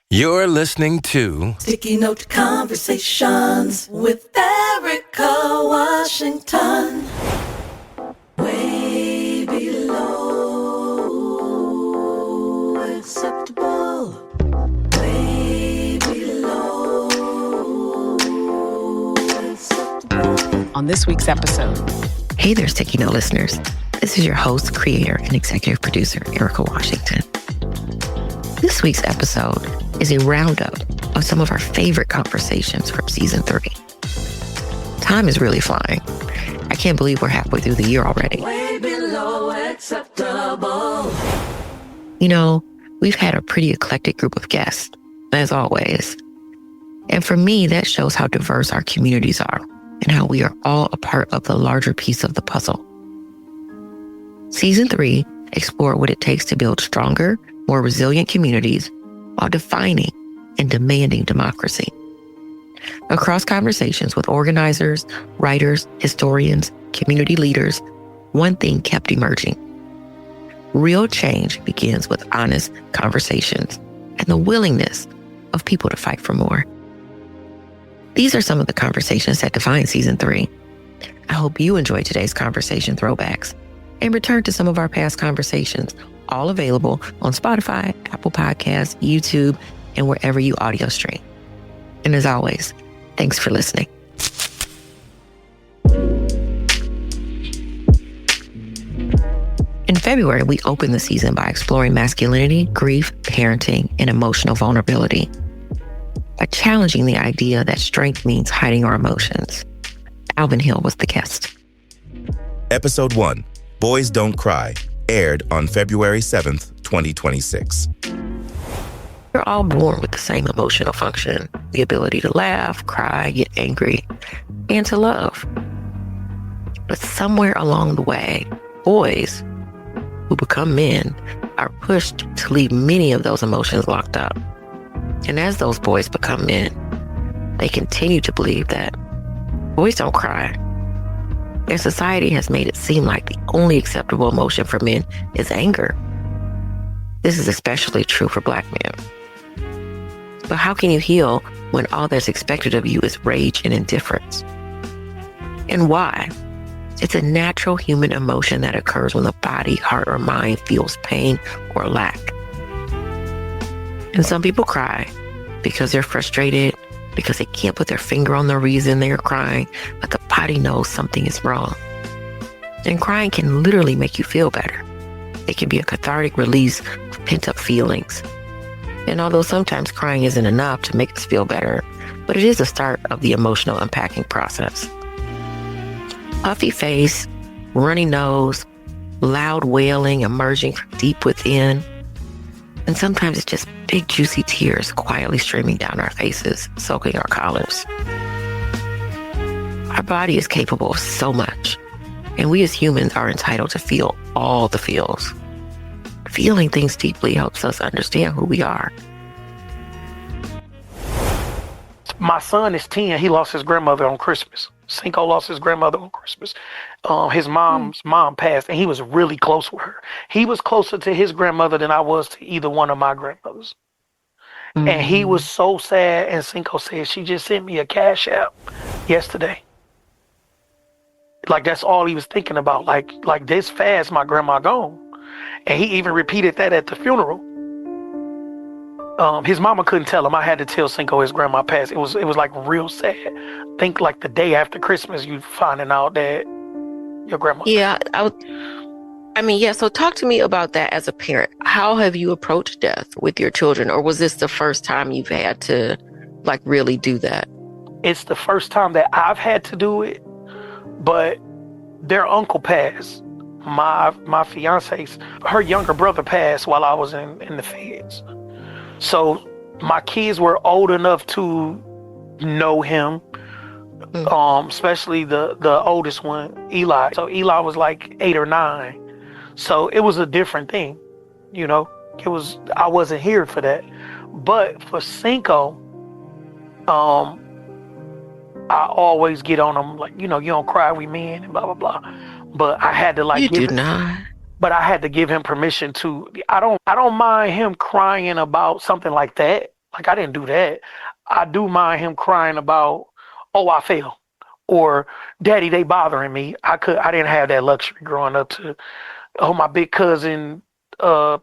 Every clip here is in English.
You're listening to Sticky Note Conversations with Erika Washington. Way below acceptable. Way below acceptable. On this week's episode. Hey there, Sticky Note listeners. This is your host, creator, and executive producer, Erika Washington. This week's episode is a roundup of some of our favorite conversations from season 3. Time is really flying. I can't believe we're halfway through the year already. Way below acceptable. You know, we've had a pretty eclectic group of guests, as always. And for me, that shows how diverse our communities are and how we are all a part of the larger piece of the puzzle. Season 3 explored what it takes to build stronger, more resilient communities while defining and demanding democracy. Across conversations with organizers, writers, historians, community leaders, one thing kept emerging. Real change begins with honest conversations and the willingness of people to fight for more. These are some of the conversations that define season 3. I hope you enjoyed today's conversation throwbacks and return to some of our past conversations, all available on Spotify, Apple Podcasts, YouTube, and wherever you audio stream. And as always, thanks for listening. In February, we opened the season by exploring masculinity, grief, parenting, and emotional vulnerability, by challenging the idea that strength means hiding our emotions. Alvin Hill was the guest. Episode 1, Boys Don't Cry, aired on February 7th, 2026. We're all born with the same emotional function, the ability to laugh, cry, get angry, and to love. But somewhere along the way, boys who become men are pushed to leave many of those emotions locked up. And as those boys become men, they continue to believe that boys don't cry. And society has made it seem like the only acceptable emotion for men is anger. This is especially true for Black men. But how can you heal when all that's expected of you is rage and indifference? And why? It's a natural human emotion that occurs when the body, heart, or mind feels pain or lack. And some people cry because they're frustrated, because they can't put their finger on the reason they're crying, but the body knows something is wrong. And crying can literally make you feel better. It can be a cathartic release of pent-up feelings. And although sometimes crying isn't enough to make us feel better, but it is the start of the emotional unpacking process. Puffy face, runny nose, loud wailing emerging from deep within. And sometimes it's just big, juicy tears quietly streaming down our faces, soaking our collars. Our body is capable of so much, and we as humans are entitled to feel all the feels. Feeling things deeply helps us understand who we are. My son is 10. He lost his grandmother on Christmas. Cinco lost his grandmother on Christmas. His mom's mom passed, and he was really close with her. He was closer to his grandmother than I was to either one of my grandmothers. Mm-hmm. And he was so sad, and Cinco said, she just sent me a cash app yesterday. Like, that's all he was thinking about. Like this fast, my grandma gone. And he even repeated that at the funeral. His mama couldn't tell him. I had to tell Cinco his grandma passed. It was like real sad. Think like the day after Christmas, you finding out that your grandma. Yeah, so talk to me about that as a parent. How have you approached death with your children? Or was this the first time you've had to like really do that? It's the first time that I've had to do it, but their uncle passed. My fiance's, her younger brother passed while I was in the feds. So my kids were old enough to know him, especially the oldest one, Eli. So Eli was like 8 or 9. So it was a different thing, you know. I wasn't here for that. But for Cinco, I always get on him like, you know, you don't cry, we men, and blah blah blah. But I had to like. You do not. But I had to give him permission to. I don't mind him crying about something like that. Like, I didn't do that. I do mind him crying about, oh, I fell, or daddy, they bothering me. I didn't have that luxury growing up to, oh, my big cousin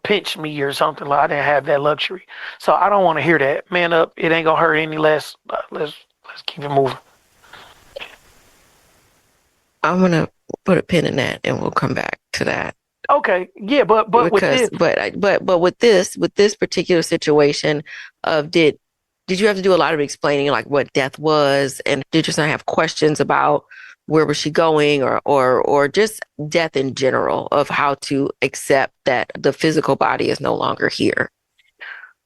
pinched me or something. Like, I didn't have that luxury. So I don't want to hear that. Man up, it ain't gonna hurt any less. Let's keep it moving. I'm gonna put a pin in that, and we'll come back to that. Okay, yeah, but because with this particular situation of did you have to do a lot of explaining, like what death was, and did your son have questions about where was she going, or just death in general, of how to accept that the physical body is no longer here?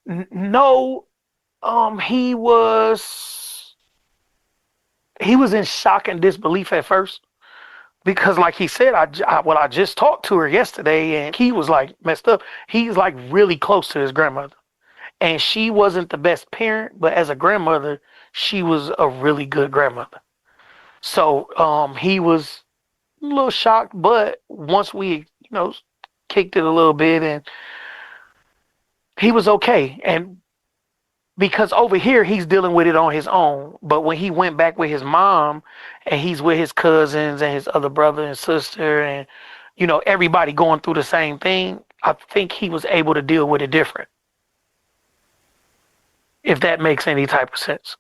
No, he was in shock and disbelief at first. Because like he said, I just talked to her yesterday, and he was like messed up. He's like really close to his grandmother, and she wasn't the best parent, but as a grandmother, she was a really good grandmother. So he was a little shocked, but once we, kicked it a little bit, and he was okay. And because over here he's dealing with it on his own, but when he went back with his mom, and he's with his cousins and his other brother and sister, and everybody going through the same thing, I think he was able to deal with it different. If that makes any type of sense.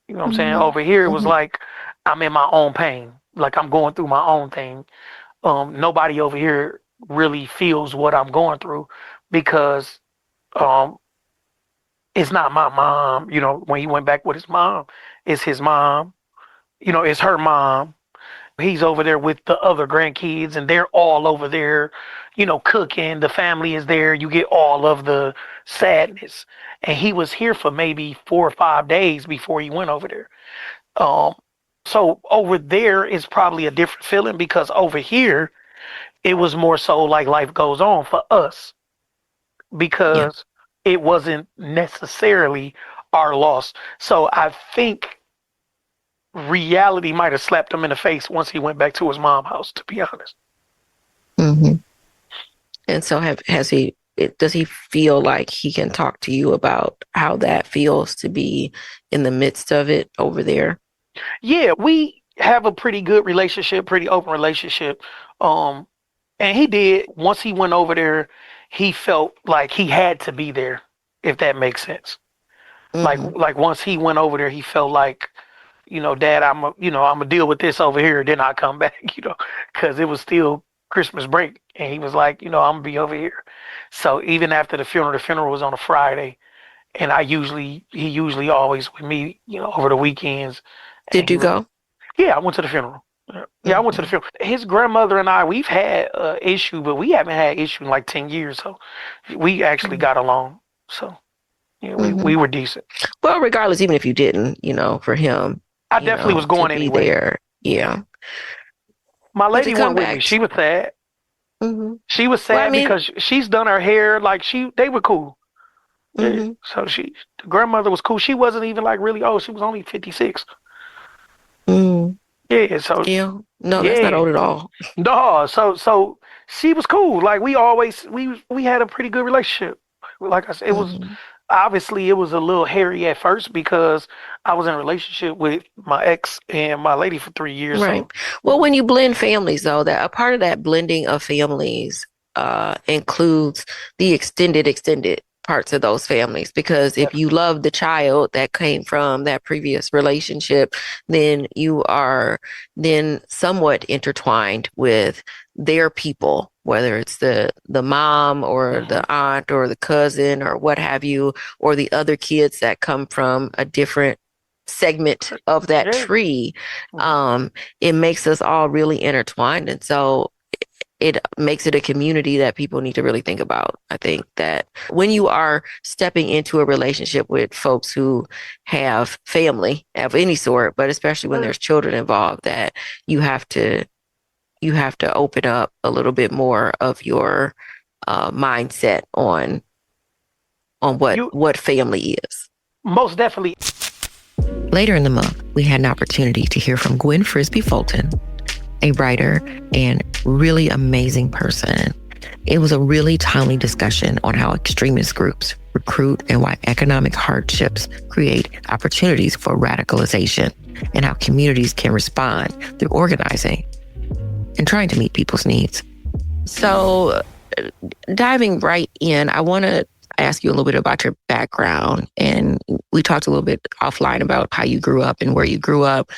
You know what I'm saying? Over here it was like I'm in my own pain, like I'm going through my own thing. Nobody over here really feels what I'm going through, because it's not my mom. When he went back with his mom, it's his mom. It's her mom. He's over there with the other grandkids, and they're all over there, cooking. The family is there. You get all of the sadness. And he was here for maybe 4 or 5 days before he went over there. So over there is probably a different feeling, because over here, it was more so like life goes on for us, because it wasn't necessarily our loss. So I think reality might have slapped him in the face once he went back to his mom's house, to be honest. Mm-hmm. And so does he feel like he can talk to you about how that feels to be in the midst of it over there? Yeah, we have a pretty good relationship, pretty open relationship. And he did, once he went over there, he felt like he had to be there, if that makes sense. Like once he went over there, he felt like, Dad, I'm gonna deal with this over here, then I come back, because it was still Christmas break, and he was like, I'm gonna be over here. So even after the funeral was on a Friday, and he usually always with me, over the weekends. Did you go? Yeah, I went to the funeral. Yeah, I went to the funeral. His grandmother and I, we've had an issue, but we haven't had issue in like 10 years. So we actually got along. So yeah, we were decent. Well, regardless, even if you didn't, for him, I definitely was going anyway. There. Yeah. My lady went with me. She was sad. Mm-hmm. She was sad because she's done her hair. Like they were cool. Mm-hmm. So the grandmother was cool. She wasn't even like really old. She was only 56. Mm. Yeah, so that's not old at all. No, so she was cool. Like we had a pretty good relationship. Like I said, it was obviously it was a little hairy at first, because I was in a relationship with my ex and my lady for 3 years. Right. So. Well, when you blend families, though, that a part of that blending of families includes the extended parts of those families, because if you love the child that came from that previous relationship, then you are then somewhat intertwined with their people, whether it's the mom or the aunt or the cousin or what have you, or the other kids that come from a different segment of that tree. It makes us all really intertwined, and so it makes it a community that people need to really think about. I think that when you are stepping into a relationship with folks who have family of any sort, but especially when there's children involved, that you have to open up a little bit more of your mindset on what family is. Most definitely. Later in the month, we had an opportunity to hear from Gwen Frisbie-Fulton, a writer and really amazing person. It was a really timely discussion on how extremist groups recruit and why economic hardships create opportunities for radicalization, and how communities can respond through organizing and trying to meet people's needs. So diving right in, I want to ask you a little bit about your background. And we talked a little bit offline about how you grew up and where you grew up,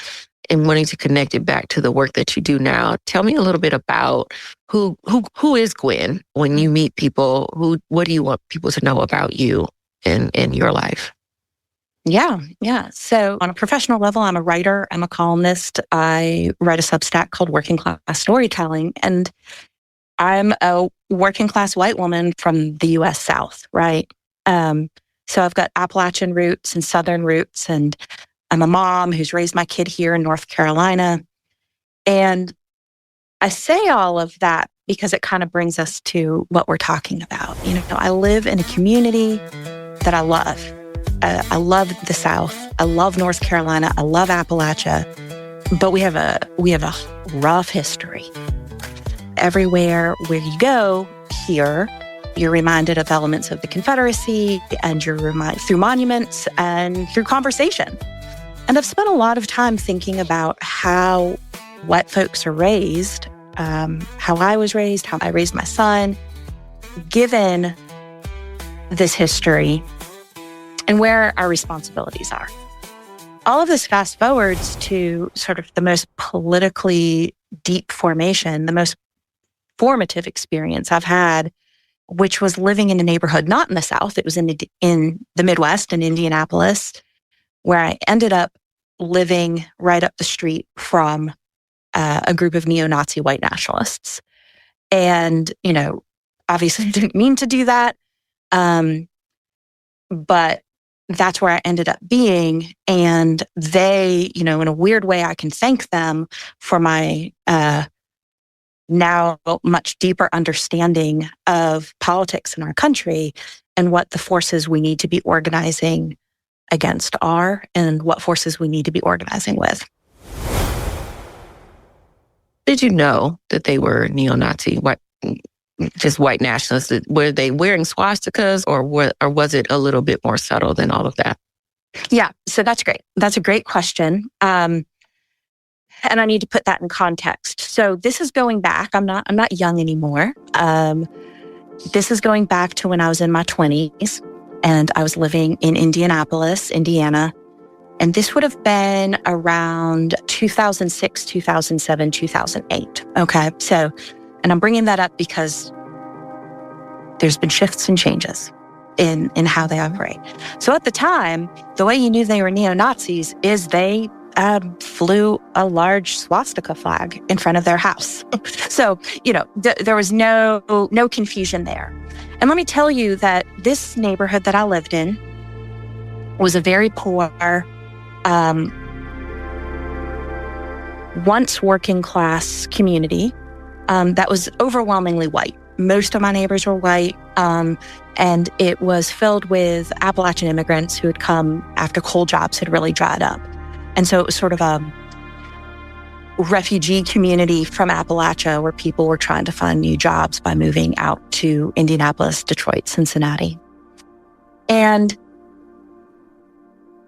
and wanting to connect it back to the work that you do now. Tell me a little bit about who is Gwen when you meet people. What do you want people to know about you and your life? Yeah. So on a professional level, I'm a writer. I'm a columnist. I write a Substack called Working Class Storytelling. And I'm a working class white woman from the U.S. South, right? So I've got Appalachian roots and Southern roots, and I'm a mom who's raised my kid here in North Carolina. And I say all of that because it kind of brings us to what we're talking about. You know, I live in a community that I love. I love the South. I love North Carolina. I love Appalachia. But we have a rough history. Everywhere where you go here, you're reminded of elements of the Confederacy, and you're reminded through monuments and through conversation. And I've spent a lot of time thinking about how white folks are raised, how I was raised, how I raised my son, given this history, and where our responsibilities are. All of this fast forwards to sort of the most politically deep formation, the most formative experience I've had, which was living in a neighborhood, not in the South, it was in the Midwest, in Indianapolis, where I ended up living right up the street from a group of neo-Nazi white nationalists. And, you know, obviously didn't mean to do that, but that's where I ended up being. And they, you know, in a weird way, I can thank them for my now much deeper understanding of politics in our country and what the forces we need to be organizing against are, and what forces we need to be organizing with. Did you know that they were neo-Nazi, just white nationalists? Were they wearing swastikas, or was it a little bit more subtle than all of that? Yeah, so that's great. That's a great question. And I need to put that in context. So this is going back. I'm not young anymore. This is going back to when I was in my 20s. And I was living in Indianapolis, Indiana. And this would have been around 2006, 2007, 2008. Okay. So, and I'm bringing that up because there's been shifts and changes in how they operate. So at the time, the way you knew they were neo-Nazis is they flew a large swastika flag in front of their house. So, you know, there was no confusion there. And let me tell you that this neighborhood that I lived in was a very poor, once working class community that was overwhelmingly white. Most of my neighbors were white, and it was filled with Appalachian immigrants who had come after coal jobs had really dried up. And so it was sort of a refugee community from Appalachia where people were trying to find new jobs by moving out to Indianapolis, Detroit, Cincinnati. And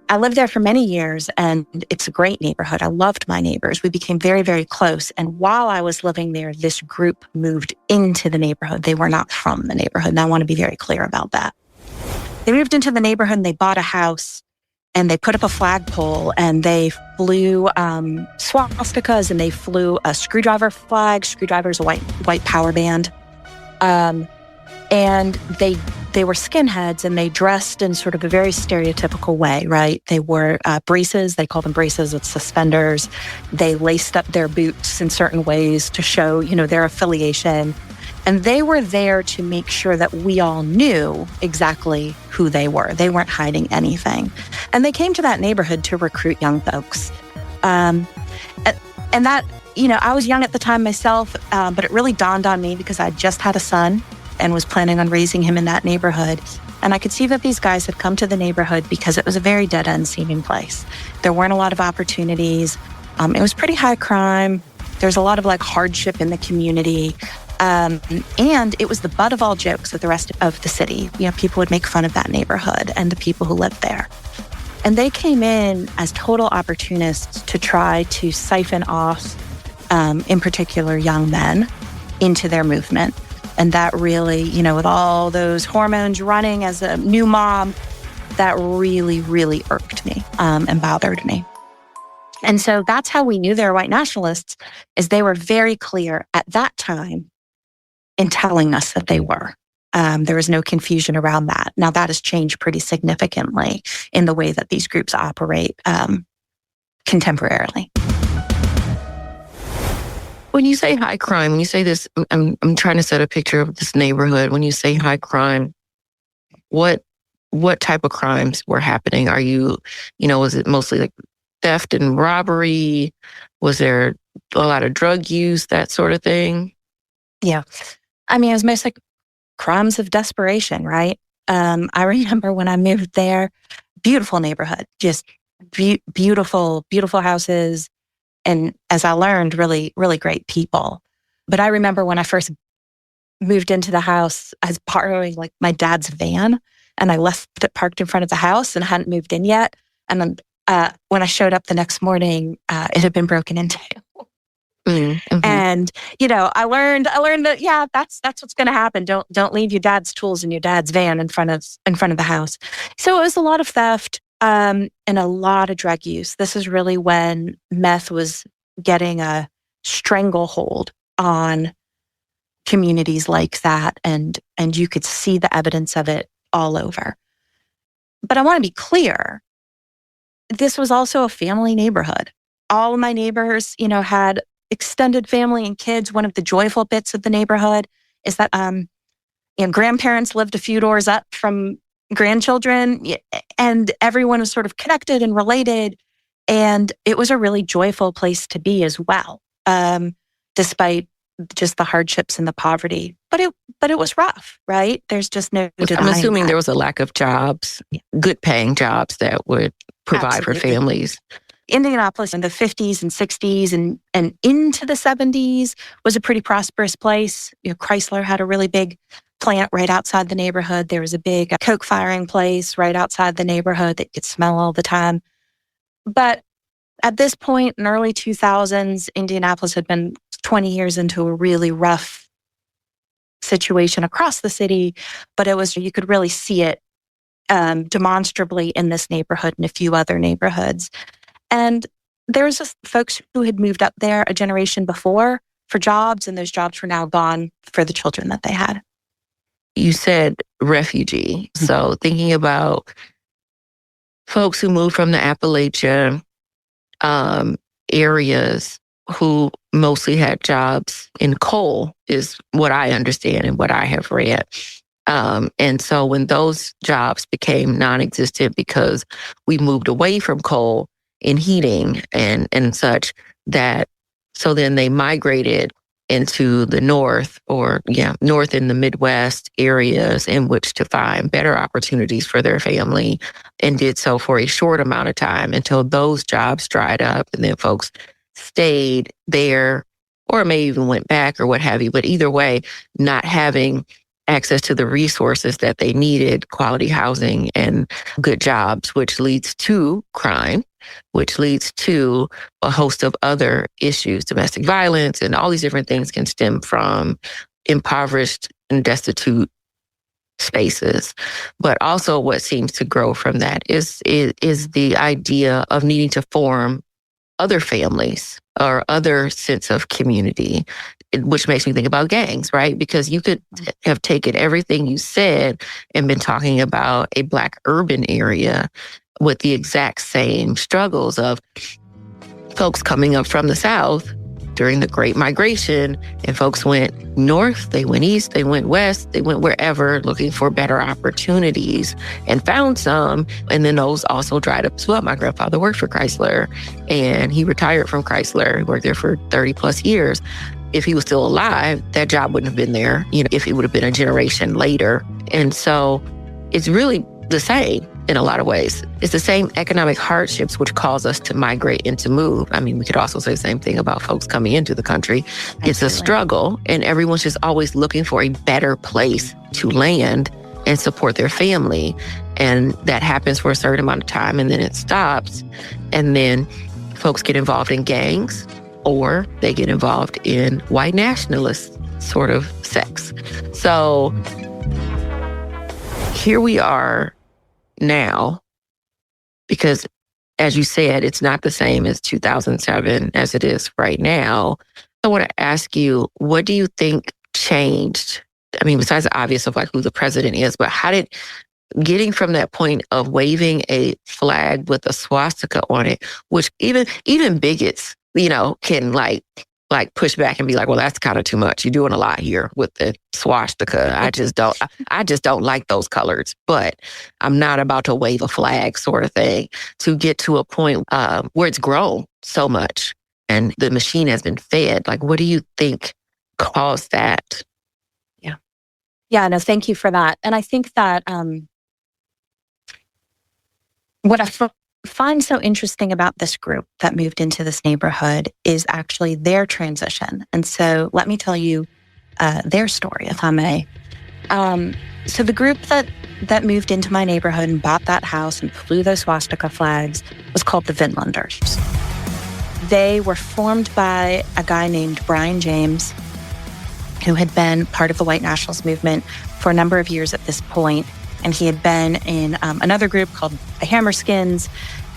I lived there for many years, and it's a great neighborhood. I loved my neighbors. We became very, very close. And while I was living there, this group moved into the neighborhood. They were not from the neighborhood, and I want to be very clear about that. They moved into the neighborhood, and they bought a house, and they put up a flagpole, and they flew swastikas, and they flew a screwdriver flag. Screwdriver's a white power band. And they were skinheads, and they dressed in sort of a very stereotypical way, right? They wore braces. They call them braces with suspenders. They laced up their boots in certain ways to show, you know, their affiliation. And they were there to make sure that we all knew exactly who they were. They weren't hiding anything. And they came to that neighborhood to recruit young folks. And that, you know, I was young at the time myself, but it really dawned on me because I just had a son and was planning on raising him in that neighborhood. And I could see that these guys had come to the neighborhood because it was a very dead-end seeming place. There weren't a lot of opportunities. It was pretty high crime. There's a lot of like hardship in the community. And it was the butt of all jokes with the rest of the city. People would make fun of that neighborhood and the people who lived there. And they came in as total opportunists to try to siphon off, in particular, young men into their movement. And that really, with all those hormones running as a new mom, that really, really irked me and bothered me. And so that's how we knew they were white nationalists, is they were very clear at that time in telling us that they were. There was no confusion around that. Now, that has changed pretty significantly in the way that these groups operate contemporarily. When you say high crime, when you say this, I'm trying to set a picture of this neighborhood. When you say high crime, what type of crimes were happening? Are you, was it mostly like theft and robbery? Was there a lot of drug use, that sort of thing? Yeah. I mean, it was mostly crimes of desperation, right? I remember when I moved there, beautiful neighborhood, just beautiful, beautiful houses. And as I learned, really, really great people. But I remember when I first moved into the house, I was borrowing like my dad's van, and I left it parked in front of the house and hadn't moved in yet. And then when I showed up the next morning, it had been broken into. Mm-hmm. And I learned that that's what's going to happen. Don't leave your dad's tools in your dad's van in front of the house. So it was a lot of theft and a lot of drug use. This is really when meth was getting a stranglehold on communities like that, and you could see the evidence of it all over. But I want to be clear, this was also a family neighborhood. All of my neighbors, had extended family and kids. One of the joyful bits of the neighborhood is that grandparents lived a few doors up from grandchildren, and everyone was sort of connected and related. And it was a really joyful place to be as well, despite just the hardships and the poverty. But it was rough, right? There's just no denying I'm assuming that. there was a lack of jobs, good paying jobs that would provide Absolutely. for families. Indianapolis in the 50s and 60s and into the 70s was a pretty prosperous place. Chrysler had a really big plant right outside the neighborhood. There was a big coke firing place right outside the neighborhood that you could smell all the time. But at this point in early 2000s, Indianapolis had been 20 years into a really rough situation across the city, but you could really see it demonstrably in this neighborhood and a few other neighborhoods. And there was just folks who had moved up there a generation before for jobs, and those jobs were now gone for the children that they had. You said refugee. So thinking about folks who moved from the Appalachia areas who mostly had jobs in coal is what I understand and what I have read. And so when those jobs became non-existent because we moved away from coal in heating and such, so then they migrated into the north north in the Midwest areas in which to find better opportunities for their family, and did so for a short amount of time until those jobs dried up, and then folks stayed there or maybe even went back or what have you. But either way, not having access to the resources that they needed, quality housing and good jobs, which leads to crime, which leads to a host of other issues, domestic violence, and all these different things can stem from impoverished and destitute spaces. But also what seems to grow from that is the idea of needing to form other families or other sense of community, which makes me think about gangs, right? Because you could have taken everything you said and been talking about a Black urban area with the exact same struggles of folks coming up from the South during the Great Migration, and folks went north, they went east, they went west, they went wherever looking for better opportunities and found some. And then those also dried up as well. My grandfather worked for Chrysler and he retired from Chrysler. He worked there for 30 plus years. If he was still alive, that job wouldn't have been there, if it would have been a generation later. And so it's really the same. in a lot of ways. It's the same economic hardships which cause us to migrate and to move. I mean, we could also say the same thing about folks coming into the country. Absolutely. It's a struggle, and everyone's just always looking for a better place to land and support their family. And that happens for a certain amount of time, and then it stops. And then folks get involved in gangs, or they get involved in white nationalist sort of sex. So here we are now, because as you said, it's not the same as 2007 as it is right now. I want to ask you, what do you think changed? I mean, besides the obvious of like who the president is, but how did getting from that point of waving a flag with a swastika on it, which even bigots, can like push back and be like, well, that's kind of too much. You're doing a lot here with the swastika. I just don't like those colors, but I'm not about to wave a flag sort of thing, to get to a point where it's grown so much and the machine has been fed. Like, what do you think caused that? Yeah, no, thank you for that. And I think that what I find so interesting about this group that moved into this neighborhood is actually their transition. And so let me tell you their story, if I may. So the group that moved into my neighborhood and bought that house and flew those swastika flags was called the Vinlanders. They were formed by a guy named Brian James, who had been part of the white nationalist movement for a number of years at this point. And he had been in another group called the Hammerskins.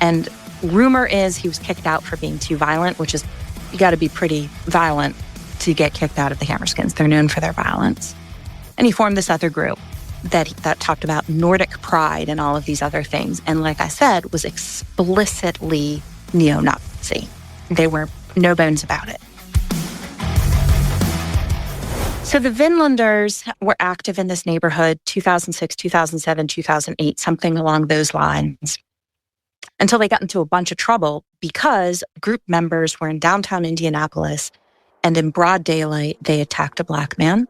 And rumor is he was kicked out for being too violent, which is, you got to be pretty violent to get kicked out of the Hammerskins. They're known for their violence. And he formed this other group that talked about Nordic pride and all of these other things. And like I said, was explicitly neo-Nazi. They were no bones about it. So the Vinlanders were active in this neighborhood 2006, 2007, 2008, something along those lines, until they got into a bunch of trouble because group members were in downtown Indianapolis, and in broad daylight, they attacked a Black man,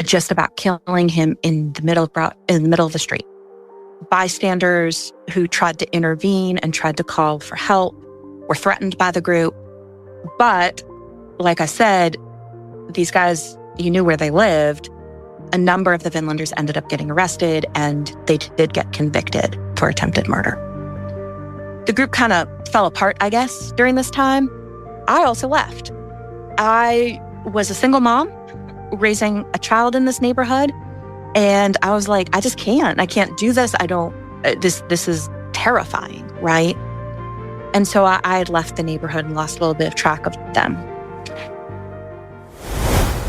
just about killing him in the middle of the street. Bystanders who tried to intervene and tried to call for help were threatened by the group. But like I said, these guys, you knew where they lived. A number of the Vinlanders ended up getting arrested, and they did get convicted for attempted murder. The group kind of fell apart, I guess, during this time. I also left. I was a single mom raising a child in this neighborhood, and I was like, I just can't. I can't do this. This is terrifying, right? And so I had left the neighborhood and lost a little bit of track of them.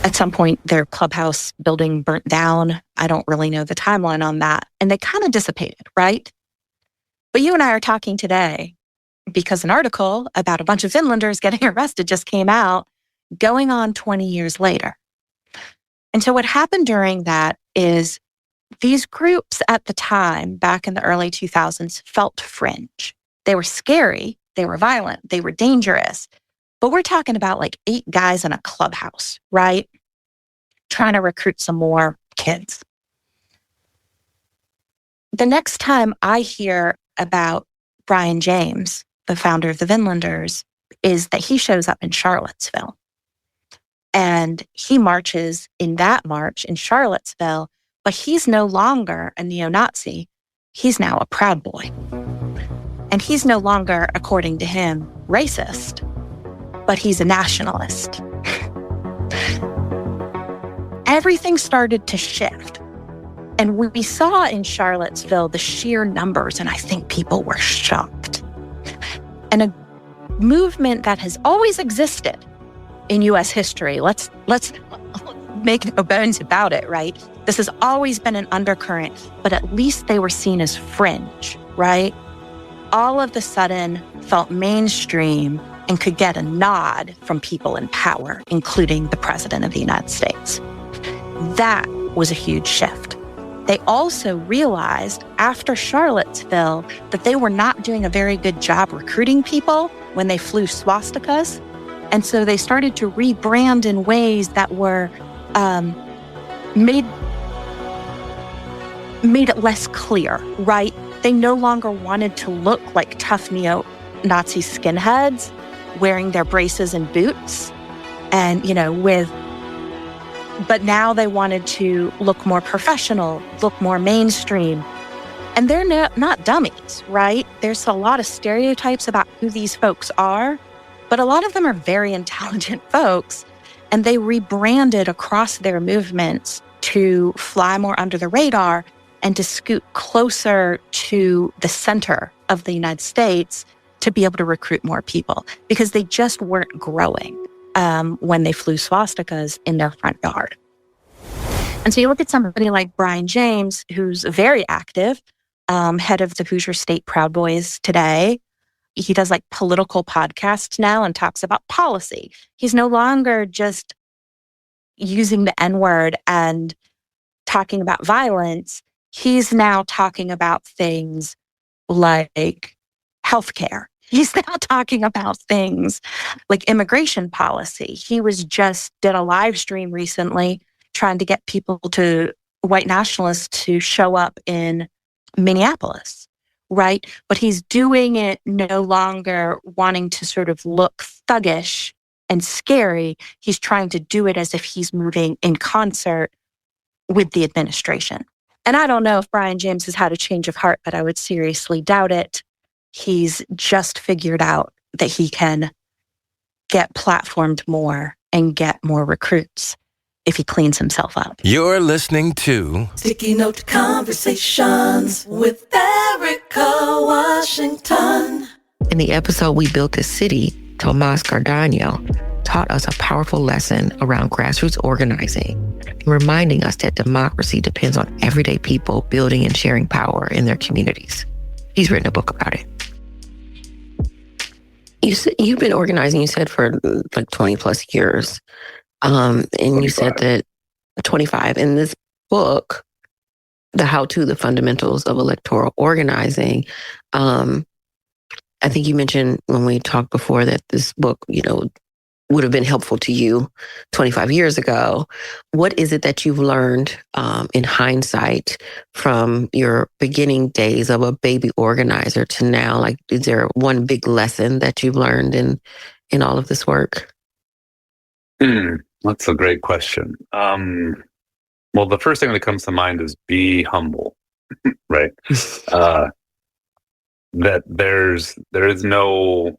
At some point, their clubhouse building burnt down. I don't really know the timeline on that. And they kind of dissipated, right? But you and I are talking today because an article about a bunch of Vinlanders getting arrested just came out, going on 20 years later. And so what happened during that is these groups at the time, back in the early 2000s, felt fringe. They were scary, they were violent, they were dangerous. But we're talking about like 8 guys in a clubhouse, right? Trying to recruit some more kids. The next time I hear about Brian James, the founder of the Vinlanders, is that he shows up in Charlottesville. And he marches in that march in Charlottesville, but he's no longer a neo-Nazi. He's now a Proud Boy. And he's no longer, according to him, racist, but he's a nationalist. Everything started to shift. And we saw in Charlottesville the sheer numbers, and I think people were shocked. And a movement that has always existed in U.S. history, let's make no bones about it, right? This has always been an undercurrent, but at least they were seen as fringe, right? All of a sudden felt mainstream and could get a nod from people in power, including the President of the United States. That was a huge shift. They also realized after Charlottesville that they were not doing a very good job recruiting people when they flew swastikas. And so they started to rebrand in ways that were made it less clear, right? They no longer wanted to look like tough neo-Nazi skinheads wearing their braces and boots and, but now they wanted to look more professional, look more mainstream. And they're not dummies, right? There's a lot of stereotypes about who these folks are, but a lot of them are very intelligent folks, and they rebranded across their movements to fly more under the radar and to scoot closer to the center of the United States to be able to recruit more people because they just weren't growing when they flew swastikas in their front yard. And so you look at somebody like Brian James, who's very active, head of the Hoosier State Proud Boys today. He does like political podcasts now and talks about policy. He's no longer just using the N-word and talking about violence. He's now talking about things like healthcare. He's now talking about things like immigration policy. He did a live stream recently trying to get white nationalists to show up in Minneapolis, right? But he's doing it no longer wanting to sort of look thuggish and scary. He's trying to do it as if he's moving in concert with the administration. And I don't know if Brian James has had a change of heart, but I would seriously doubt it. He's just figured out that he can get platformed more and get more recruits if he cleans himself up. You're listening to Sticky Note Conversations with Erika Washington. In the episode We Built This City, Tomás Garduño taught us a powerful lesson around grassroots organizing, reminding us that democracy depends on everyday people building and sharing power in their communities. He's written a book about it. You've been organizing, you said, for like 20 plus years. And 25. You said that 25 in this book, the how-to, the fundamentals of electoral organizing. I think you mentioned when we talked before that this book, would have been helpful to you 25 years ago. What is it that you've learned in hindsight from your beginning days of a baby organizer to now? Like, is there one big lesson that you've learned in all of this work? That's a great question. Well, the first thing that comes to mind is be humble, right? That there is no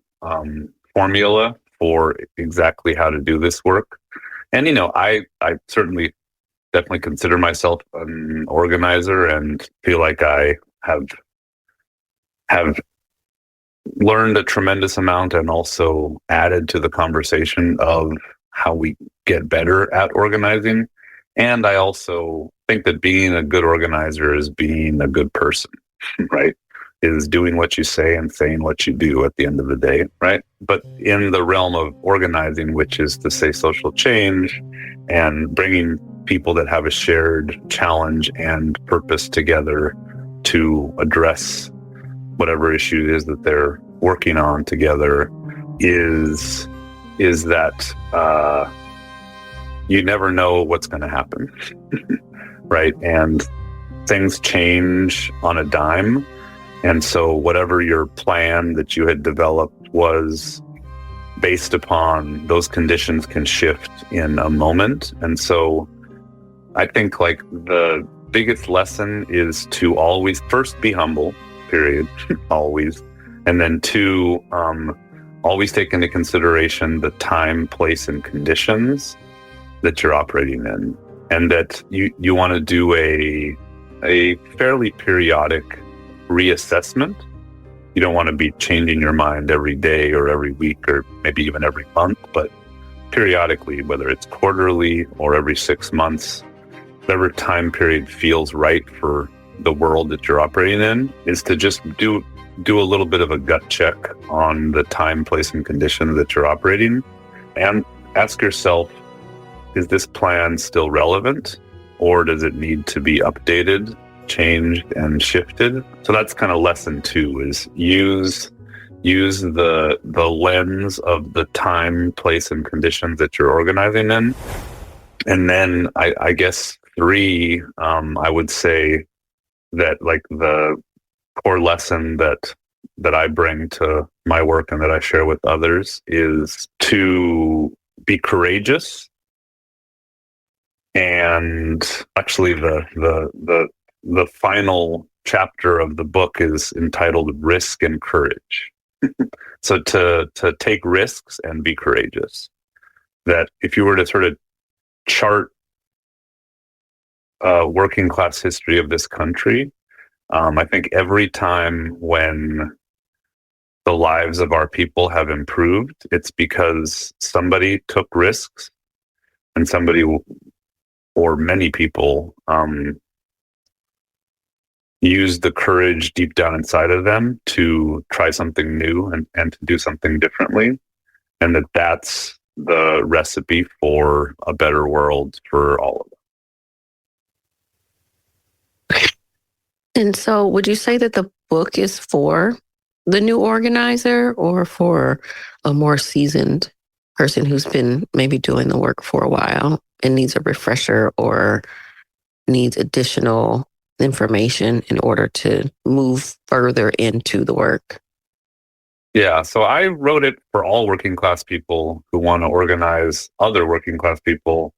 formula for exactly how to do this work. And, I certainly definitely consider myself an organizer and feel like I have learned a tremendous amount and also added to the conversation of how we get better at organizing. And I also think that being a good organizer is being a good person, right? Is doing what you say and saying what you do at the end of the day, right? But in the realm of organizing, which is to say social change and bringing people that have a shared challenge and purpose together to address whatever issue it is that they're working on together, is that you never know what's going to happen, right? And things change on a dime. And so whatever your plan that you had developed was based upon, those conditions can shift in a moment. And so I think like the biggest lesson is to always first be humble, period, always. And then two, always take into consideration the time, place, and conditions that you're operating in. And that you want to do a fairly periodic reassessment. You don't want to be changing your mind every day or every week or maybe even every month, but periodically, whether it's quarterly or every 6 months, whatever time period feels right for the world that you're operating in, is to just do a little bit of a gut check on the time, place, and condition that you're operating, and ask yourself, is this plan still relevant, or does it need to be updated, changed, and shifted? So that's kind of lesson 2, is use the lens of the time, place, and conditions that you're organizing in. And then I guess 3, I would say that like the core lesson that I bring to my work and that I share with others is to be courageous. And actually, the final chapter of the book is entitled "Risk and Courage." So to take risks and be courageous. That if you were to sort of chart working class history of this country, I think every time when the lives of our people have improved, it's because somebody took risks and somebody or many people used the courage deep down inside of them to try something new and to do something differently. And that's the recipe for a better world for all of us. And so would you say that the book is for the new organizer or for a more seasoned person who's been maybe doing the work for a while and needs a refresher or needs additional information in order to move further into the work? Yeah, so I wrote it for all working class people who want to organize other working class people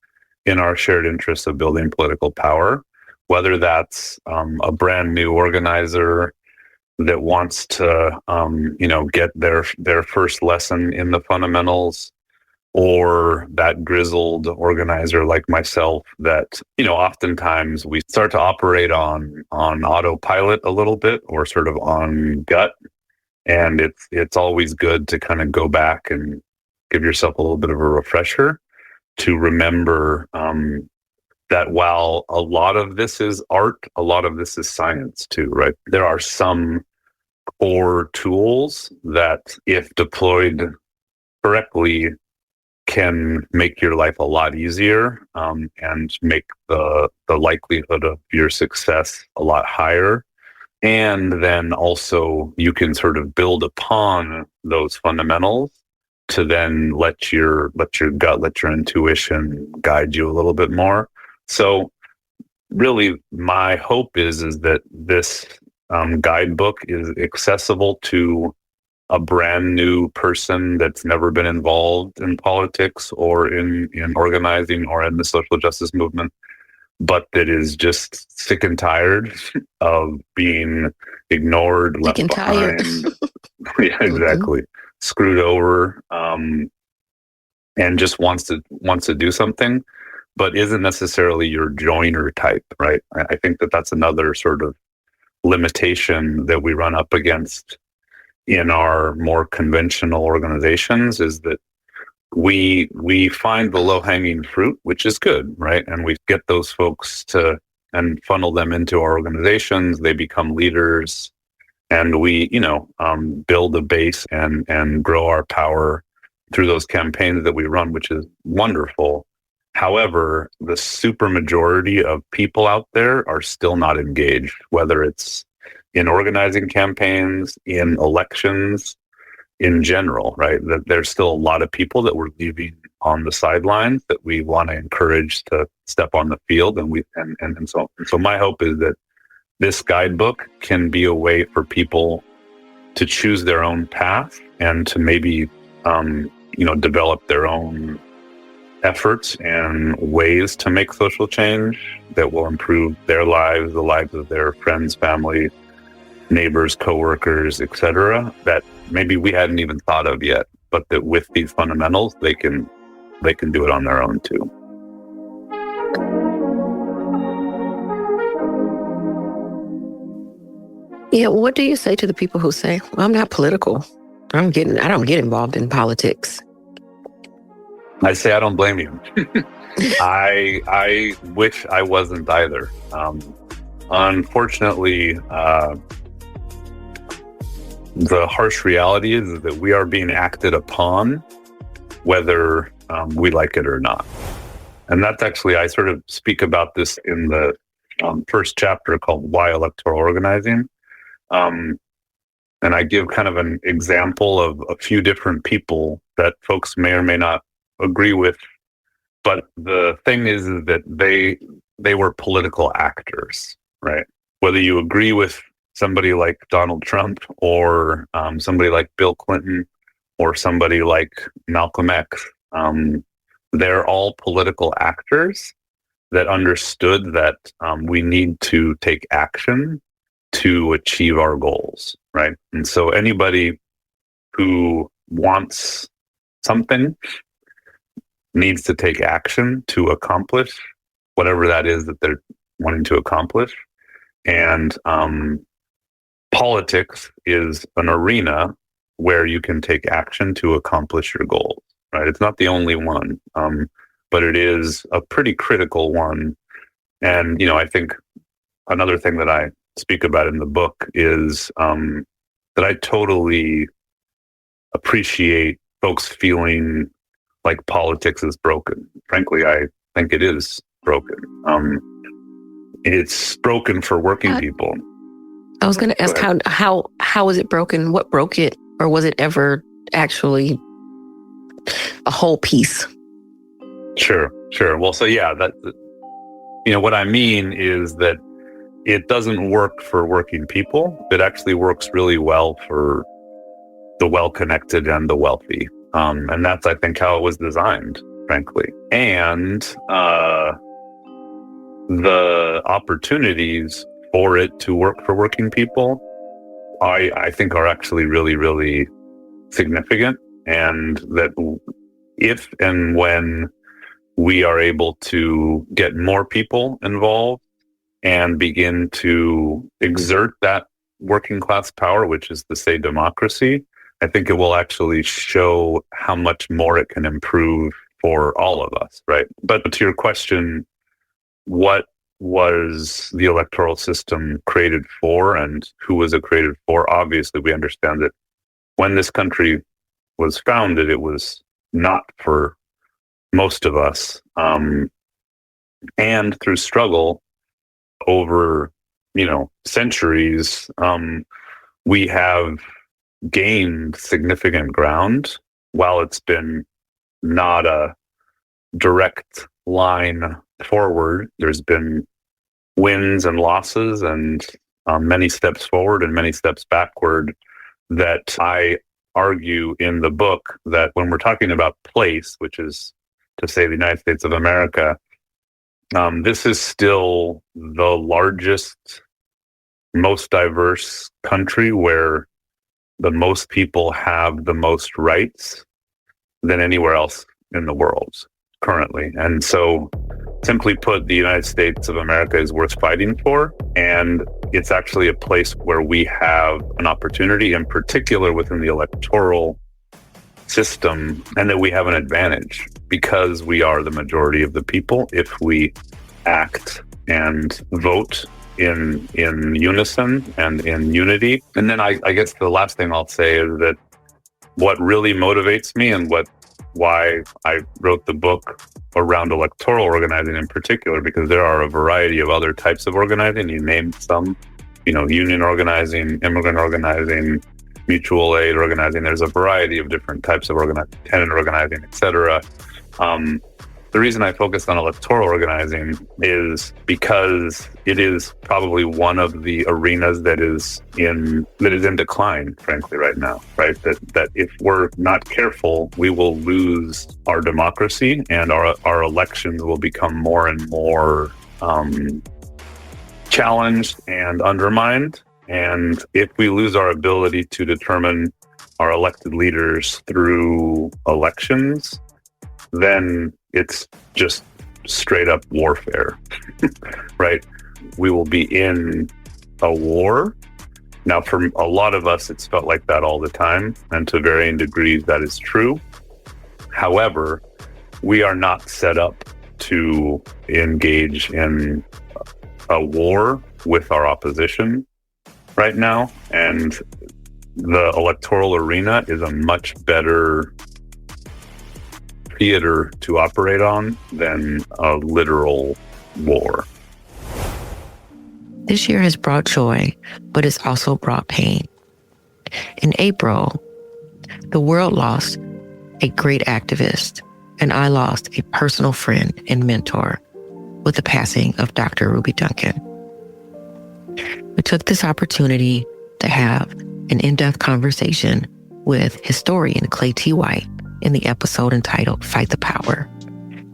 in our shared interests of building political power, whether that's a brand new organizer that wants to, get their first lesson in the fundamentals, or that grizzled organizer like myself that, oftentimes we start to operate on autopilot a little bit or sort of on gut. And it's always good to kind of go back and give yourself a little bit of a refresher to remember that while a lot of this is art, a lot of this is science too, right? There are some core tools that, if deployed correctly, can make your life a lot easier and make the likelihood of your success a lot higher. And then also you can sort of build upon those fundamentals to then let your gut, let your intuition guide you a little bit more. So really my hope is that this guidebook is accessible to a brand new person that's never been involved in politics or in organizing or in the social justice movement, but that is just sick and tired of being ignored, left behind. Yeah, exactly. Screwed over, and just wants to do something, but isn't necessarily your joiner type, right? I think that's another sort of limitation that we run up against in our more conventional organizations, is that we find the low-hanging fruit, which is good, right? And we get those folks and funnel them into our organizations. They become leaders, and we, build a base and grow our power through those campaigns that we run, which is wonderful. However, the super majority of people out there are still not engaged, whether it's in organizing campaigns, in elections, in general, right? That there's still a lot of people that we're leaving on the sidelines that we want to encourage to step on the field, and so my hope is that this guidebook can be a way for people to choose their own path and to maybe develop their own efforts and ways to make social change that will improve their lives, the lives of their friends, family, neighbors, coworkers, etc., that maybe we hadn't even thought of yet, but that with these fundamentals, they can do it on their own too. Yeah, what do you say to the people who say, well, I'm not political. I don't get involved in politics. I say I don't blame you. I wish I wasn't either. Unfortunately, the harsh reality is that we are being acted upon, whether we like it or not. And that's actually, I sort of speak about this in the first chapter called Why Electoral Organizing. And I give kind of an example of a few different people that folks may or may not agree with. But the thing is that they were political actors, right? Whether you agree with somebody like Donald Trump or somebody like Bill Clinton or somebody like Malcolm X. They're all political actors that understood that we need to take action to achieve our goals, right? And so anybody who wants something needs to take action to accomplish whatever that is that they're wanting to accomplish. And politics is an arena where you can take action to accomplish your goals, right? It's not the only one, but it is a pretty critical one. And, I think another thing that I speak about in the book is that I totally appreciate folks feeling like politics is broken. Frankly, I think it is broken. It's broken for working people. I was going to ask how is it broken? What broke it? Or was it ever actually a whole piece? Sure. Well, so yeah, what I mean is that it doesn't work for working people. It actually works really well for the well-connected and the wealthy. And that's, I think, how it was designed, frankly. And the opportunities for it to work for working people, I think are actually really, really significant. And that if and when we are able to get more people involved and begin to exert that working class power, which is to say democracy, I think it will actually show how much more it can improve for all of us, right? But to your question, what was the electoral system created for and who was it created for? Obviously, we understand that when this country was founded, it was not for most of us. And through struggle over, centuries, we have gained significant ground. While it's been not a direct line forward, there's been wins and losses and many steps forward and many steps backward that I argue in the book that when we're talking about place, which is to say the United States of America, this is still the largest, most diverse country where the most people have the most rights than anywhere else in the world currently. And so, simply put, the United States of America is worth fighting for. And it's actually a place where we have an opportunity, in particular within the electoral system, and that we have an advantage because we are the majority of the people if we act and vote in unison and in unity. And then I guess the last thing I'll say is that what really motivates me and why I wrote the book around electoral organizing in particular, because there are a variety of other types of organizing. You named some, union organizing, immigrant organizing, mutual aid organizing. There's a variety of different types of organizing, tenant organizing, etc. The reason I focused on electoral organizing is because it is probably one of the arenas that is in decline, frankly, right now. Right, that if we're not careful, we will lose our democracy, and our elections will become more and more challenged and undermined. And if we lose our ability to determine our elected leaders through elections, then it's just straight up warfare, right? We will be in a war. Now, for a lot of us, it's felt like that all the time, and to varying degrees, that is true. However, we are not set up to engage in a war with our opposition right now, and the electoral arena is a much better theater to operate on than a literal war. This year has brought joy, but it's also brought pain. In April, the world lost a great activist, and I lost a personal friend and mentor with the passing of Dr. Ruby Duncan. we took this opportunity to have an in-depth conversation with historian Claytee White in the episode entitled Fight the Power.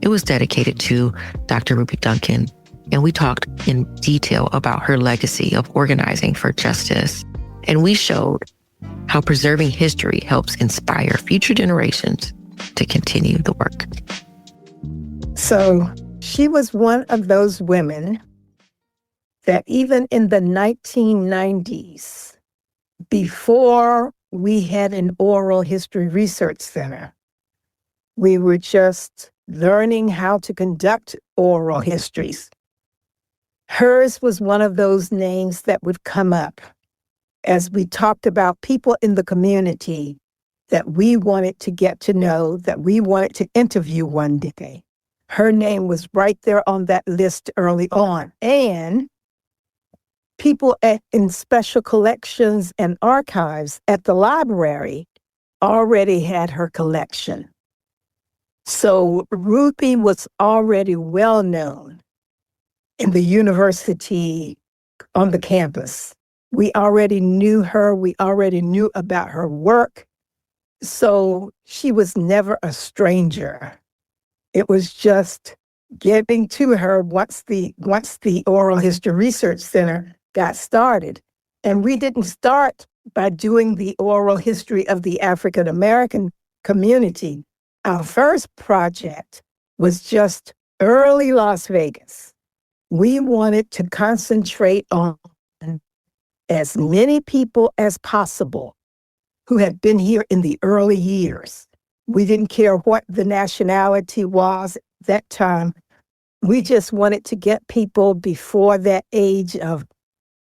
It was dedicated to Dr. Ruby Duncan, and we talked in detail about her legacy of organizing for justice. And we showed how preserving history helps inspire future generations to continue the work. So she was one of those women that even in the 1990s, before we had an oral history research center, we were just learning how to conduct oral histories. Hers was one of those names that would come up as we talked about people in the community that we wanted to get to know, that we wanted to interview one day. Her name was right there on that list early on. And people in special collections and archives at the library already had her collection. So Ruby was already well known in the university, on the campus. We already knew her. We already knew about her work. So she was never a stranger. It was just getting to her once the Oral History Research Center got started. And we didn't start by doing the oral history of the African American community. Our first project was just early Las Vegas. We wanted to concentrate on as many people as possible who had been here in the early years. We didn't care what the nationality was at that time. We just wanted to get people before that age of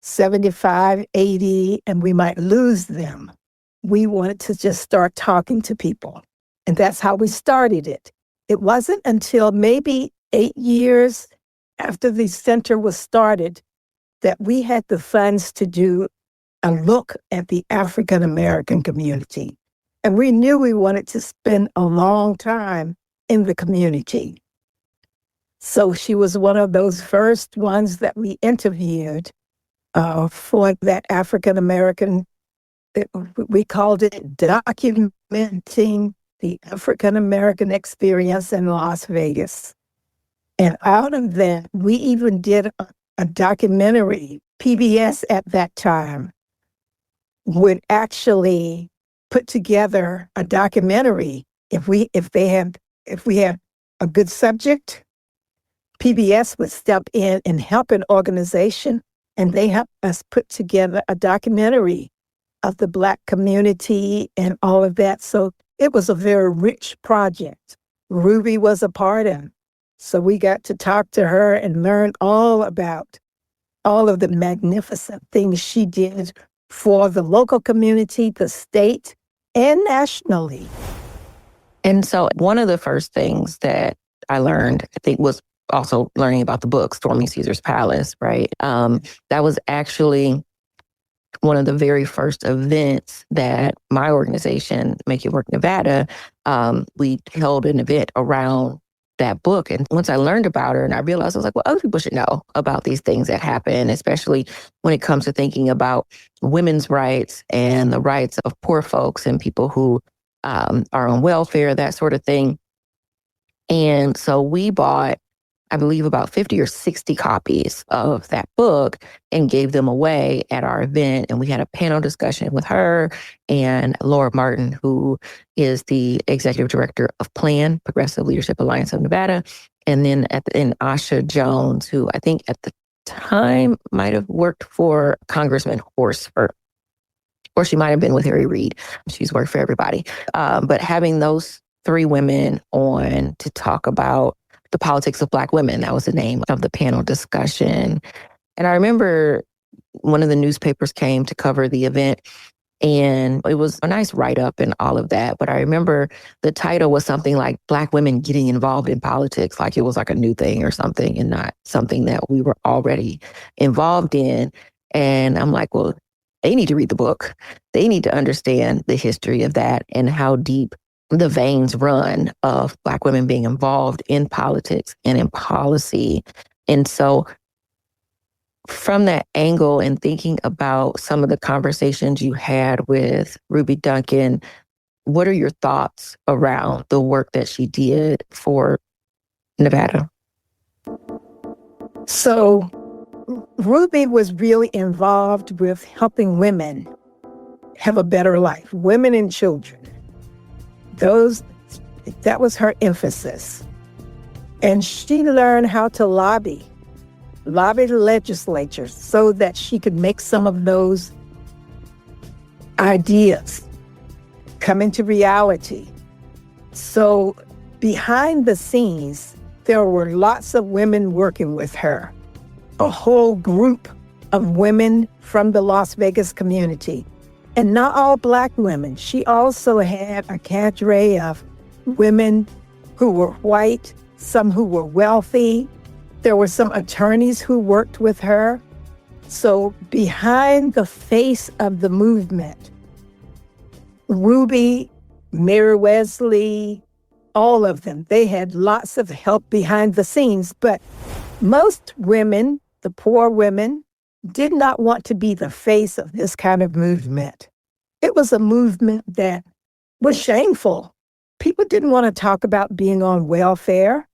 75, 80, and we might lose them. We wanted to just start talking to people. And that's how we started it. It wasn't until maybe 8 years after the center was started that we had the funds to do a look at the African American community. And we knew we wanted to spend a long time in the community. So she was one of those first ones that we interviewed for that African American, we called it Documenting the African American Experience in Las Vegas. And out of that, we even did a documentary. PBS at that time would actually put together a documentary. If we had a good subject, PBS would step in and help an organization, and they helped us put together a documentary of the Black community and all of that. So it was a very rich project. Ruby was a part of it. So we got to talk to her and learn all about all of the magnificent things she did for the local community, the state, and nationally. And so one of the first things that I learned, I think, was also learning about the book, Storming Caesar's Palace, right? That was actually one of the very first events that my organization, Make It Work Nevada, we held an event around that book. And once I learned about her and I realized, I was like, well, other people should know about these things that happen, especially when it comes to thinking about women's rights and the rights of poor folks and people who are on welfare, that sort of thing. And so we bought, I believe, about 50 or 60 copies of that book and gave them away at our event. And we had a panel discussion with her and Laura Martin, who is the executive director of PLAN, Progressive Leadership Alliance of Nevada. And then and Asha Jones, who I think at the time might have worked for Congressman Horsford, or she might have been with Harry Reid. She's worked for everybody. But having those three women on to talk about the politics of Black women, that was the name of the panel discussion. And I remember one of the newspapers came to cover the event, and it was a nice write-up and all of that. But I remember the title was something like Black women getting involved in politics, like it was like a new thing or something and not something that we were already involved in. And I'm like, well, they need to read the book. They need to understand the history of that and how deep the veins run of Black women being involved in politics and in policy. And so from that angle and thinking about some of the conversations you had with Ruby Duncan, what are your thoughts around the work that she did for Nevada? So Ruby was really involved with helping women have a better life, women and children. That was her emphasis. And she learned how to lobby the legislature so that she could make some of those ideas come into reality. So behind the scenes, there were lots of women working with her, a whole group of women from the Las Vegas community, and not all Black women. She also had a cadre of women who were white, some who were wealthy. There were some attorneys who worked with her. So behind the face of the movement, Ruby, Mary Wesley, all of them, they had lots of help behind the scenes. But most women, the poor women, did not want to be the face of this kind of movement. It was a movement that was shameful. People didn't want to talk about being on welfare.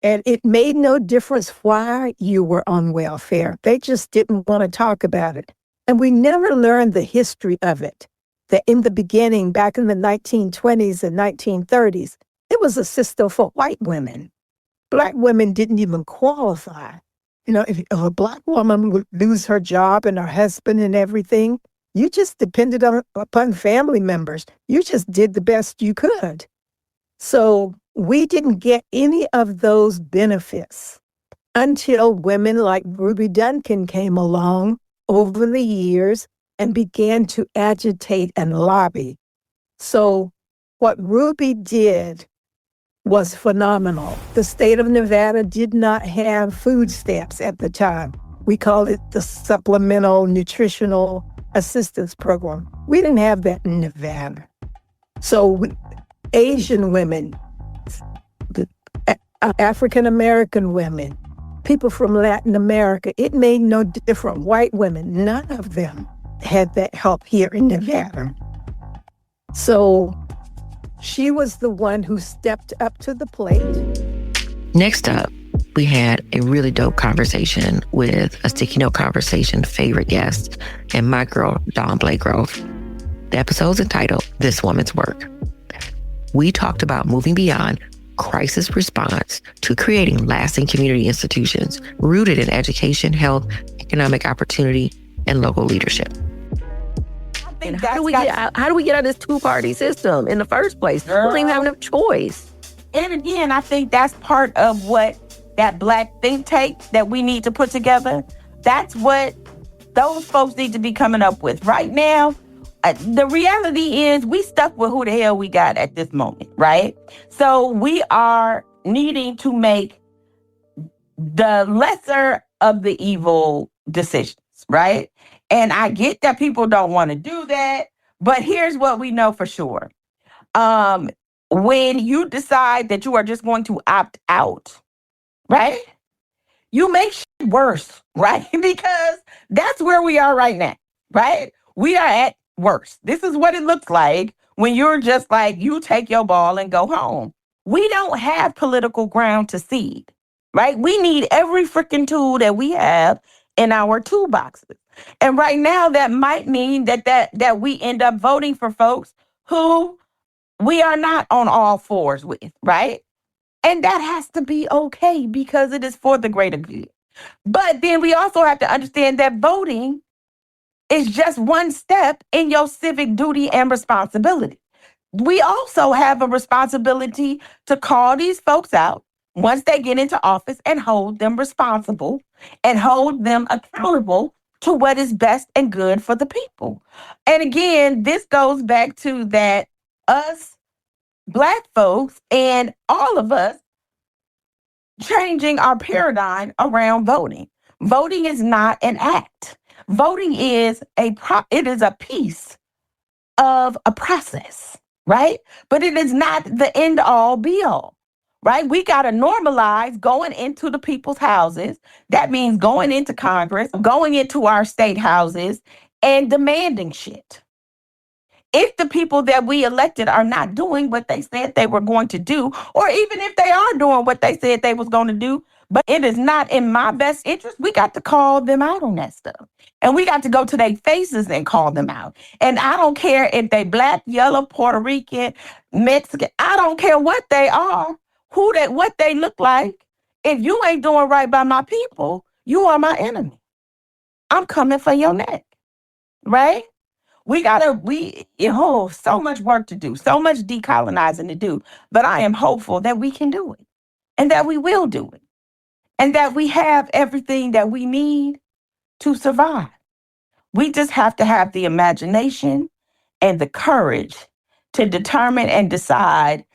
And it made no difference why you were on welfare. They just didn't want to talk about it. And we never learned the history of it. That in the beginning, back in the 1920s and 1930s, it was a system for white women. Black women didn't even qualify. You know, if a Black woman would lose her job and her husband and everything, you just depended upon family members. You just did the best you could. So we didn't get any of those benefits until women like Ruby Duncan came along over the years and began to agitate and lobby. So what Ruby did was phenomenal. The state of Nevada did not have food stamps at the time. We called it the Supplemental Nutritional Assistance Program. We didn't have that in Nevada. So Asian women, African-American women, people from Latin America, it made no difference. White women, none of them had that help here in Nevada. So she was the one who stepped up to the plate. Next up, we had a really dope conversation with a Sticky Note Conversation favorite guest and my girl, Dawn Blagrove. The episode's entitled, This Woman's Work. We talked about moving beyond crisis response to creating lasting community institutions rooted in education, health, economic opportunity, and local leadership. And how do we get out of this two-party system in the first place? We don't even have enough choice. And again, I think that's part of what that Black think tank that we need to put together. That's what those folks need to be coming up with. Right now, the reality is we stuck with who the hell we got at this moment, right? So we are needing to make the lesser of the evil decisions, right? And I get that people don't want to do that, but here's what we know for sure. When you decide that you are just going to opt out, right? You make shit worse, right? Because that's where we are right now, right? We are at worse. This is what it looks like when you're just like, you take your ball and go home. We don't have political ground to cede, right? We need every freaking tool that we have in our toolboxes. And right now, that might mean that we end up voting for folks who we are not on all fours with, right? And that has to be okay because it is for the greater good. But then we also have to understand that voting is just one step in your civic duty and responsibility. We also have a responsibility to call these folks out once they get into office and hold them responsible and hold them accountable to what is best and good for the people. And again, this goes back to that us Black folks and all of us changing our paradigm around voting. Voting is not an act. Voting is it is a piece of a process, right? But it is not the end all be all, right? We got to normalize going into the people's houses. That means going into Congress, going into our state houses, and demanding shit. If the people that we elected are not doing what they said they were going to do, or even if they are doing what they said they was going to do, but it is not in my best interest, we got to call them out on that stuff. And we got to go to their faces and call them out. And I don't care if they Black, yellow, Puerto Rican, Mexican, I don't care what they are, what they look like. If you ain't doing right by my people, you are my enemy. I'm coming for your neck, right? So much work to do, so much decolonizing to do, but I am hopeful that we can do it and that we will do it and that we have everything that we need to survive. We just have to have the imagination and the courage to determine and decide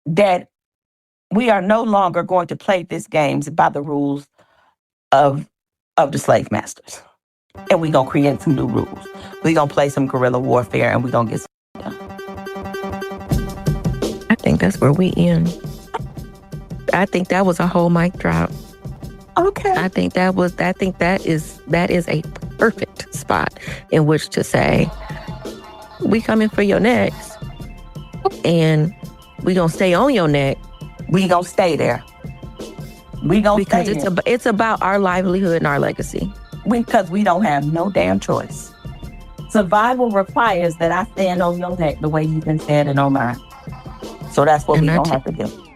that we are no longer going to play these games by the rules of the slave masters. And we're going to create some new rules. We're going to play some guerrilla warfare and we're going to get some done. I think that's where we end. I think that was a whole mic drop. Okay. I think that is a perfect spot in which to say, we coming for your necks and we going to stay on your neck. We going to stay there. We going to stay there. Because it's about our livelihood and our legacy. Because we don't have no damn choice. Survival requires that I stand on your neck the way you've been standing on mine. So that's what we're going to have to do.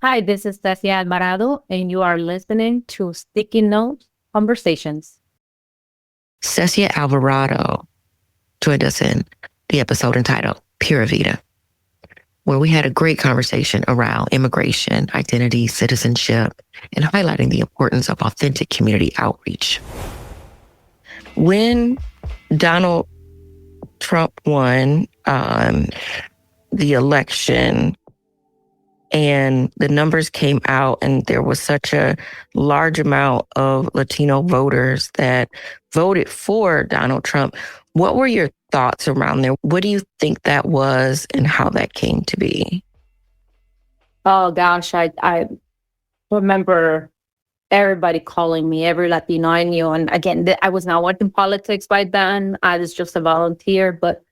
Hi, this is Cecia Alvarado, and you are listening to Sticky Notes Conversations. Cecia Alvarado joined us in the episode entitled Pura Vida, where we had a great conversation around immigration, identity, citizenship, and highlighting the importance of authentic community outreach. When Donald Trump won the election and the numbers came out and there was such a large amount of Latino voters that voted for Donald Trump, what were your thoughts around there? What do you think that was and how that came to be? Oh, gosh, I remember everybody calling me, every Latino I knew. And again, I was not working politics by then. I was just a volunteer, but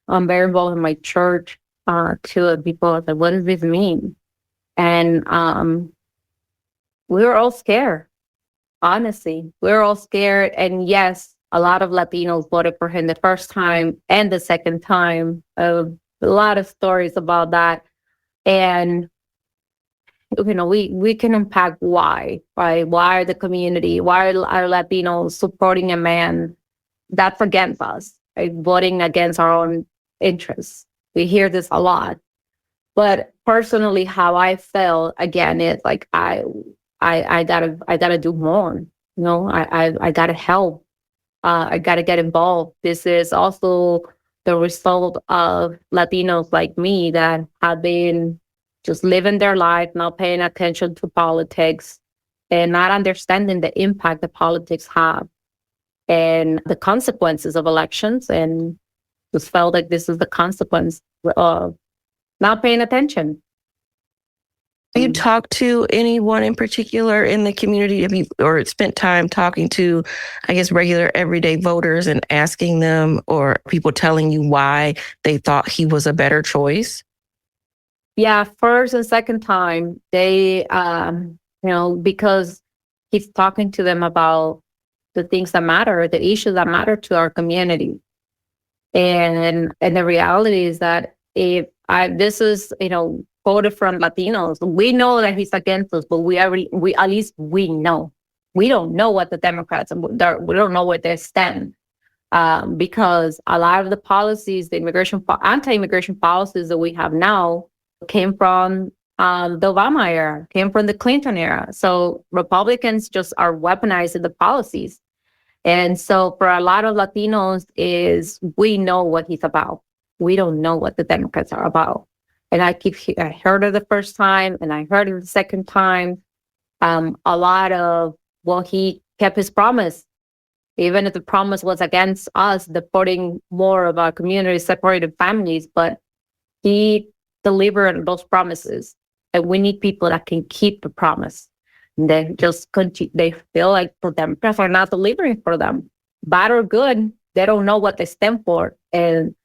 I'm very involved in my church. To people that, what does this mean? And we were all scared, honestly. We were all scared. And yes, a lot of Latinos voted for him the first time and the second time. A lot of stories about that. And we can unpack why, right? Why the community, why are Latinos supporting a man that's against us, right? Voting against our own interests. We hear this a lot. But personally, how I felt, again, it's like I gotta do more. I gotta help. I gotta get involved. This is also the result of Latinos like me that have been just living their life, not paying attention to politics and not understanding the impact that politics have and the consequences of elections, and just felt like this is the consequence of not paying attention. Have you talked to anyone in particular in the community? Or spent time talking to, I guess, regular everyday voters and asking them, or people telling you why they thought he was a better choice? Yeah, first and second time, they, because he's talking to them about the things that matter, the issues that matter to our community. And the reality is that this is, voted from Latinos. We know that he's against us, but we at least we know. We don't know what the Democrats, we don't know where they stand. Because a lot of the policies, the anti-immigration policies that we have now came from the Obama era, came from the Clinton era. So Republicans just are weaponizing the policies. And so for a lot of Latinos we know what he's about. We don't know what the Democrats are about. And I heard it the first time and I heard it the second time. A lot of, he kept his promise. Even if the promise was against us, deporting more of our community, separated families, but he delivered those promises. And we need people that can keep the promise. And they just continue, they feel like the Democrats are not delivering for them. Bad or good, they don't know what they stand for. And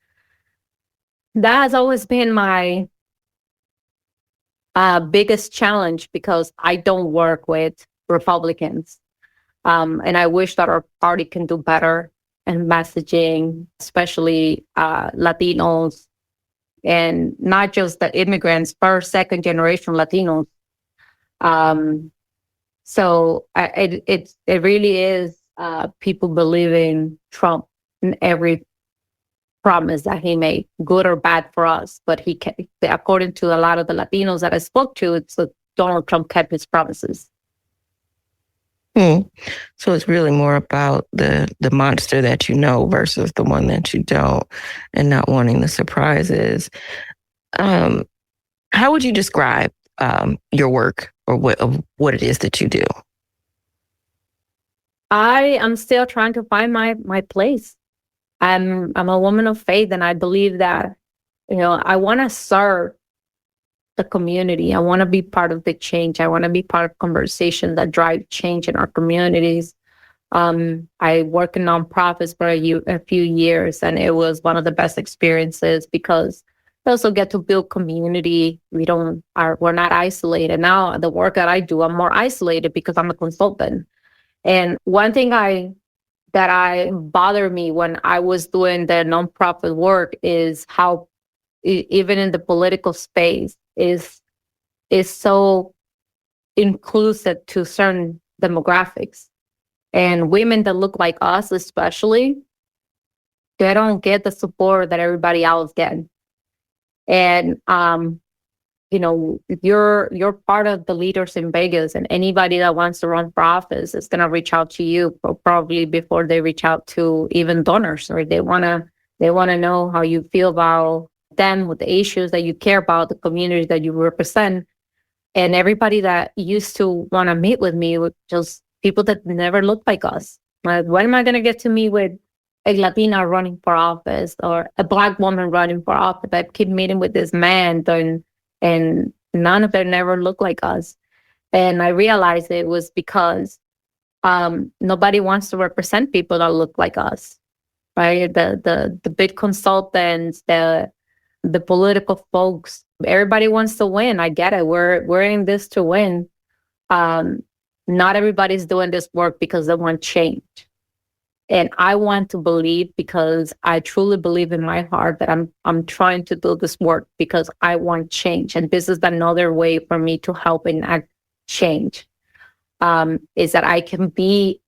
that has always been my biggest challenge, because I don't work with Republicans. And I wish that our party can do better in messaging, especially Latinos, and not just the immigrants, first, second generation Latinos. So it really is people believing Trump in every promise that he made, good or bad for us. But according to a lot of the Latinos that I spoke to, it's that Donald Trump kept his promises. So it's really more about the monster that you know versus the one that you don't, and not wanting the surprises. How would you describe your work, or what it is that you do? I am still trying to find my place. I'm a woman of faith, and I believe that, I want to serve the community. I want to be part of the change. I want to be part of conversations that drive change in our communities. I work in nonprofits for a few years, and it was one of the best experiences, because we also get to build community. We're not isolated. Now, the work that I do, I'm more isolated because I'm a consultant. And one thing that bothered me when I was doing the nonprofit work is how even in the political space is so inclusive to certain demographics. And women that look like us, especially, they don't get the support that everybody else gets. And you're part of the leaders in Vegas, and anybody that wants to run for office is going to reach out to you probably before they reach out to even donors, or they want to know how you feel about them, with the issues that you care about, the community that you represent. And everybody that used to want to meet with me was just people that never looked like us. Like, when am I going to get to meet with a Latina running for office, or a Black woman running for office? I keep meeting with this man, and none of them never looked like us. And I realized it was because nobody wants to represent people that look like us, right? The big consultants, the political folks, everybody wants to win. I get it. We're in this to win. Not everybody's doing this work because they want change. And I want to believe, because I truly believe in my heart, that I'm trying to do this work because I want change. And this is another way for me to help enact change, is that I can be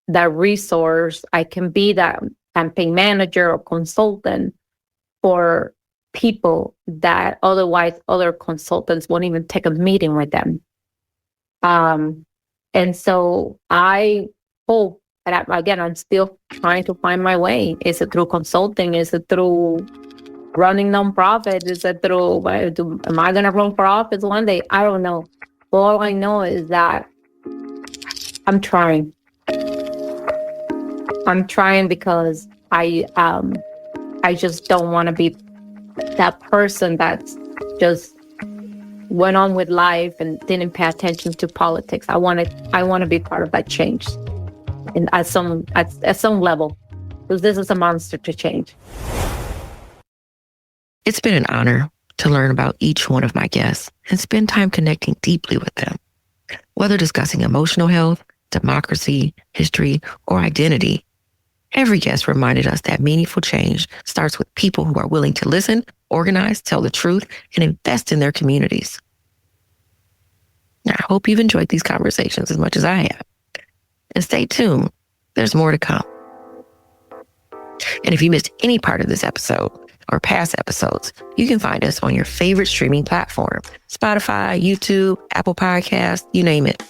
that resource. I can be that campaign manager or consultant for people that otherwise other consultants won't even take a meeting with them. And so I hope, and again, I'm still trying to find my way. Is it through consulting? Is it through running nonprofit? Is it through, am I going to run for office one day? I don't know. All I know is that I'm trying. I'm trying because I just don't want to be that person that's just went on with life and didn't pay attention to politics. I want to be part of that change. And at some level, because this is a monster to change. It's been an honor to learn about each one of my guests and spend time connecting deeply with them. Whether discussing emotional health, democracy, history, or identity, every guest reminded us that meaningful change starts with people who are willing to listen, organize, tell the truth, and invest in their communities. I hope you've enjoyed these conversations as much as I have. And stay tuned. There's more to come. And if you missed any part of this episode or past episodes, you can find us on your favorite streaming platform: Spotify, YouTube, Apple Podcasts, you name it.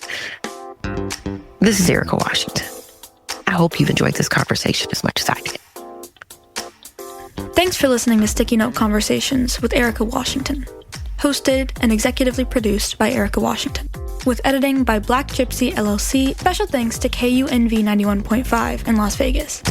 This is Erika Washington. I hope you've enjoyed this conversation as much as I did. Thanks for listening to Sticky Note Conversations with Erika Washington. Hosted and executively produced by Erika Washington. With editing by Black Gypsy LLC. Special thanks to KUNV 91.5 in Las Vegas.